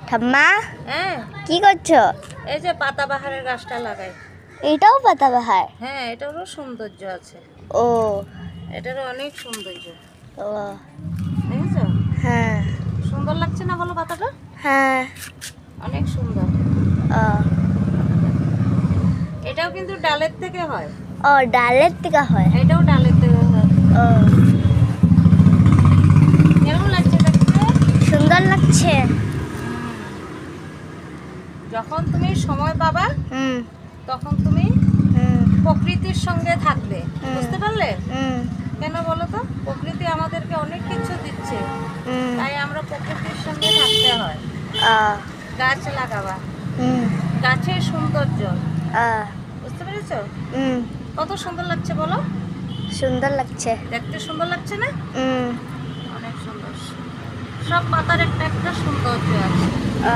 ঠাম্মা হ্যাঁ কি করছো? এই যে পাতাবাহারের গাছটা লাগাই। এটাও পাতাবাহার? হ্যাঁ এটারও সৌন্দর্য আছে, ও এটারও অনেক সৌন্দর্য। ও দেখেছো হ্যাঁ সুন্দর লাগছে না বলো? পাতাটা হ্যাঁ অনেক সুন্দর। ও এটাও কিন্তু ডালের থেকে হয়। ও ডালের থেকে হয়? এটাও ডালের থেকে হয়। ও কেমন লাগছে দেখতে? সুন্দর লাগছে। যখন তুমি সময় পাবা হুম তখন তুমি হুম প্রকৃতির সঙ্গে থাকবে, হুম। বুঝতে পারলে? হুম কেন বলো তো? প্রকৃতি আমাদেরকে অনেক কিছু দিচ্ছে, হুম তাই আমরা প্রকৃতির সঙ্গে থাকতে হয়। ও গাছ লাগাবা, হুম গাছের সৌন্দর্য, ও বুঝতে পেরেছো? হুম কত সুন্দর লাগছে বলো? সুন্দর লাগছে। দেখতে সুন্দর লাগছে না? হুম অনেক সুন্দর। সব পাতার একটা একটা সৌন্দর্য আছে। ও